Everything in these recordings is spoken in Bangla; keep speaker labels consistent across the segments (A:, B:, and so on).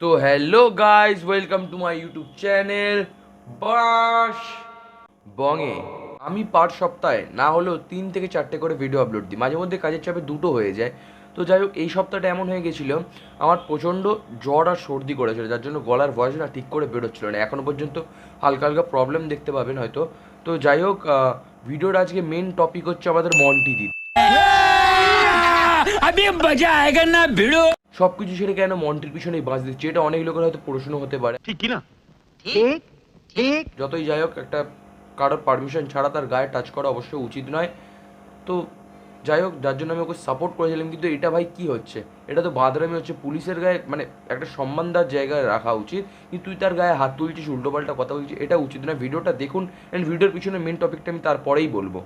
A: তো hello guys, welcome to my YouTube channel বাস বঙে। আমি পার সপ্তাহে না হলেও 3 থেকে 4টে করে ভিডিও আপলোড দিই, মাঝে মধ্যে কাজের চাপে দুটো হয়ে যায়। তো যাই হোক, এই সপ্তাহটা এমন হয়ে গেছিলো আমার প্রচণ্ড জ্বর আর সর্দি করেছিল, যার জন্য গলার ভয়েস না ঠিক করে বেরোচ্ছিল না, এখনও পর্যন্ত হালকা হালকা প্রবলেম দেখতে পাবেন হয়তো। তো যাই হোক, ভিডিওর আজকে মেন টপিক হচ্ছে আমাদের মন্টি দ্বীপ। সব কিছু ছেড়ে কেন মন্টির পিছনেই বাঁচ দিচ্ছে, এটা অনেক লোকের হয়তো প্রশ্ন হতে পারে, ঠিক কি না? ঠিক ঠিক যতই যাই হোক, একটা কারোর পারমিশন ছাড়া তার গায়ে টাচ করা অবশ্যই উচিত নয়। তো যাই হোক, যার জন্য আমি ওকে সাপোর্ট করেছিলাম, কিন্তু এটা ভাই কি হচ্ছে, এটা তো বাঁদরামি হচ্ছে। পুলিশের গায়ে মানে একটা সম্মান দেওয়ার জায়গায় রাখা উচিত, কিন্তু তুই তার গায়ে হাত তুলছিস, উল্টোপাল্টা কথা বলছিস, এটা উচিত নয়। ভিডিওটা দেখুন, অ্যান্ড ভিডিওর পিছনে মেন টপিকটা আমি তারপরেই বলবো।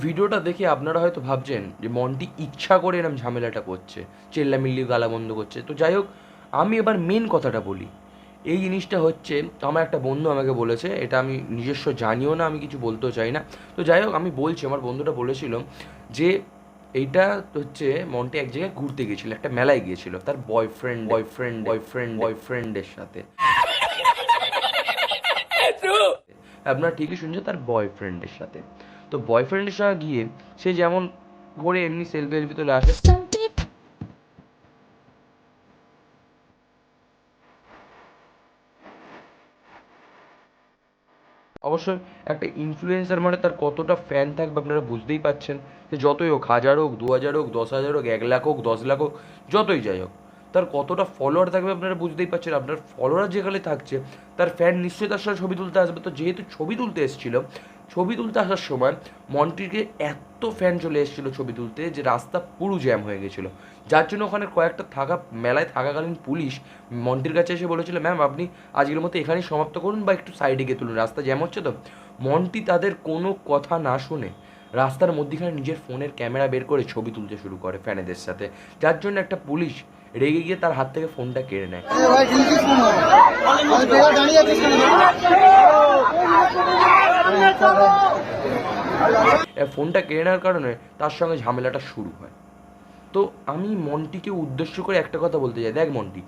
A: ভিডিওটা দেখে আপনারা হয়তো ভাবছেন যে মন্টি ইচ্ছা করে এরম ঝামেলাটা করছে, চেল্লামিল্লি গালা বন্ধ করছে। তো যাই হোক, আমি এবার মেন কথাটা বলি। এই জিনিসটা হচ্ছে, আমার একটা বন্ধু আমাকে বলেছে, এটা আমি নিজস্ব জানিও না, আমি কিছু বলতেও চাই না। তো যাই হোক, আমি বলছি, আমার বন্ধুটা বলেছিল যে এইটা হচ্ছে মন্টি এক জায়গায় ঘুরতে গিয়েছিল, একটা মেলায় গিয়েছিল তার বয়ফ্রেন্ডের সাথে। আপনারা ঠিকই শুনছেন, তার বয়ফ্রেন্ডের সাথে। তো বয়ফ্রেন্ডের সঙ্গে গিয়ে সে যেমন করে এমনি সেলফি তুলে আসে, অবশ্যই একটা ইনফ্লুয়েন্সার মানে তার কতটা ফ্যান থাকবে আপনারা বুঝতেই পাচ্ছেন। যে যতই হোক, 1000 হোক, 2000 হোক, 10,000 হোক, 1 লাখ হোক, 10 লাখ হোক, যতই যাই হোক, তার কতটা ফলোয়ার থাকবে আপনারা বুঝতেই পারছেন। আপনার ফলোয়ার যেখানে থাকছে, তার ফ্যান নিশ্চয়ই তার সাথে ছবি তুলতে আসবে। তো যেহেতু ছবি তুলতে এসেছিল, ছবি তুলতে আসার সময় মন্টিকে এত ফ্যান চলে এসেছিলো ছবি তুলতে, যে রাস্তা পুরো জ্যাম হয়ে গেছিলো। যার জন্য ওখানে কয়েকটা মেলায় থাকাকালীন পুলিশ মন্টির কাছে এসে বলেছিল, ম্যাম আপনি আজকের মতো এখানেই সমাপ্ত করুন, বা একটু সাইডে গিয়ে তুলুন, রাস্তা জ্যাম হচ্ছে। তো মন্টি তাদের কোনো কথা না শুনে রাস্তার মধ্যেখানে নিজের ফোনের ক্যামেরা বের করে ছবি তুলতে শুরু করে ফ্যানেদের সাথে, যার জন্য একটা পুলিশ রেগে গিয়ে তার হাত থেকে ফোনটা কেড়ে নেয়। ফোনটা কেড়ে নেওয়ার কারণে তার সঙ্গে ঝামেলাটা শুরু হয়। তো আমি মন্টিকে উদ্দেশ্য করে একটা কথা বলতে চাই, দেখ মন্টি,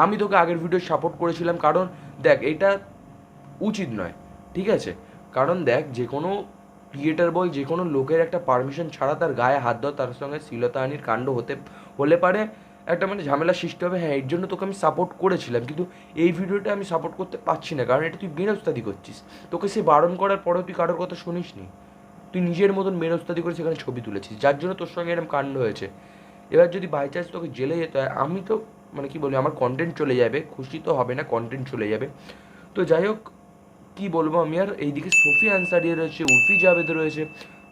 A: আমি তোকে আগের ভিডিও সাপোর্ট করেছিলাম, কারণ দেখ এটা উচিত নয়, ঠিক আছে? কারণ দেখ, যে কোনো ক্রিয়েটার বল, যে কোনো লোকের একটা পারমিশন ছাড়া তার গায়ে হাত দেওয়া, তার সঙ্গে শ্লীলতাহানির কাণ্ড হলে পারে একটা মানে ঝামেলা সৃষ্টি হবে। হ্যাঁ, এর জন্য তোকে আমি সাপোর্ট করেছিলাম, কিন্তু এই ভিডিওটা আমি সাপোর্ট করতে পারছি না, কারণ এটা তুই বেরোস্তাদি করছিস। তোকে সে বারণ করার পরেও তুই কারোর কথা শুনিস নি, তুই নিজের মতন বেরোস্তাদি করে সেখানে ছবি তুলেছিস, যার জন্য তোর সঙ্গে এরকম কাণ্ড হয়েছে। এবার যদি বাই চান্স তোকে জেলে যেতে হয়, আমি তো মানে কি বলি, আমার কন্টেন্ট চলে যাবে, খুশি তো হবে না, কন্টেন্ট চলে যাবে। তো যাই হোক, কী বলবো আমি আর, এইদিকে সোফি আনসারি রয়েছে, উর্ফি জাভেদ রয়েছে,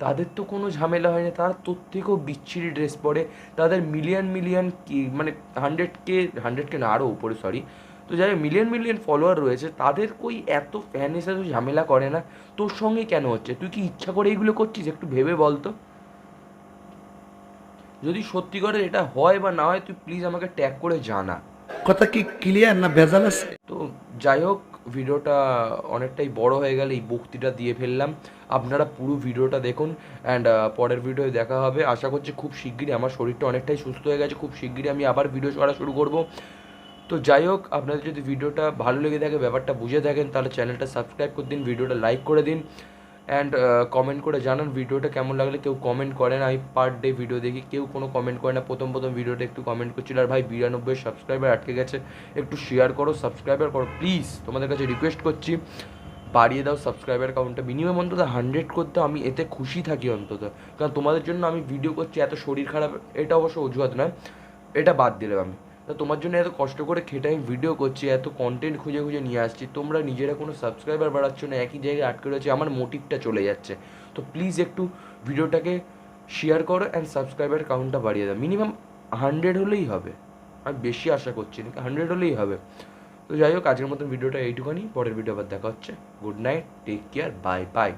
A: তাদের তো কোনো ঝামেলা হয় না, তারা তোর থেকেও বিচ্ছিরি ড্রেস পরে, তাদের মিলিয়ন কি মানে 100K না আরও উপরে, সরি। তো যাই হোক, মিলিয়ন ফলোয়ার রয়েছে, তাদের কই এত ফ্যান এসে তুই ঝামেলা করে না, তোর সঙ্গে কেন হচ্ছে? তুই কি ইচ্ছা করে এইগুলো করছিস? একটু ভেবে বল তো। যদি সত্যি করে এটা হয় বা না হয়, তুই প্লিজ আমাকে ট্যাগ করে জানা।
B: কথা কি ক্লিয়ার না ভেজাল আছে?
A: তো যাই হোক, ভিডিওটা অনেকটাই বড় হয়ে গেলে এই বক্তৃতা দিয়ে ফেললাম। আপনারা পুরো ভিডিওটা দেখুন, অ্যান্ড পরের ভিডিওয়ে দেখা হবে আশা করছি খুব শিগগিরই। আমার শরীরটা অনেকটাই সুস্থ হয়ে গেছে, খুব শিগগিরই আমি আবার ভিডিও করা শুরু করব। তো যাই হোক, আপনাদের যদি ভিডিওটা ভালো লেগে থাকে, ব্যাপারটা বুঝে থাকেন, তাহলে চ্যানেলটা সাবস্ক্রাইব করে দিন, ভিডিওটা লাইক করে দিন, অ্যান্ড কমেন্ট করে জানান ভিডিওটা কেমন লাগলে। কেউ কমেন্ট করে না, আমি পার ডে ভিডিও দেখি, কেউ কোনো কমেন্ট করে না। প্রথম ভিডিওটা একটু কমেন্ট করছিল, আর ভাই 92 সাবস্ক্রাইবার আটকে গেছে, একটু শেয়ার করো, সাবস্ক্রাইবার করো প্লিজ, তোমাদের কাছে রিকোয়েস্ট করছি, বাড়িয়ে দাও সাবস্ক্রাইবার কাউন্টটা, মিনিমাম অন্তত 100 করতে আমি এতে খুশি থাকি অন্তত। কারণ তোমাদের জন্য আমি ভিডিও করছি, এত শরীর খারাপ, এটা অবশ্য অজুহাত নয়, এটা বাদ দিলাম আমি। তা তোমার জন্য এত কষ্ট করে খেটে আমি ভিডিও করছি, এত কন্টেন্ট খুঁজে খুঁজে নিয়ে আসছি, তোমরা নিজেরা কোনো সাবস্ক্রাইবার বাড়াচ্ছ না, একই জায়গায় আটকে রয়েছে, আমার মোটিভটা চলে যাচ্ছে। তো প্লিজ একটু ভিডিওটাকে শেয়ার করো, অ্যান্ড সাবস্ক্রাইবার কাউন্টটা বাড়িয়ে দাও, মিনিমাম 100 হলেই হবে, আমি বেশি আশা করছি না, 100 হলেই হবে। তো যাই হোক, আজকের মতন ভিডিওটা এইটুখানি, পরের ভিডিও আবার দেখা হচ্ছে। Good night, take care, bye by.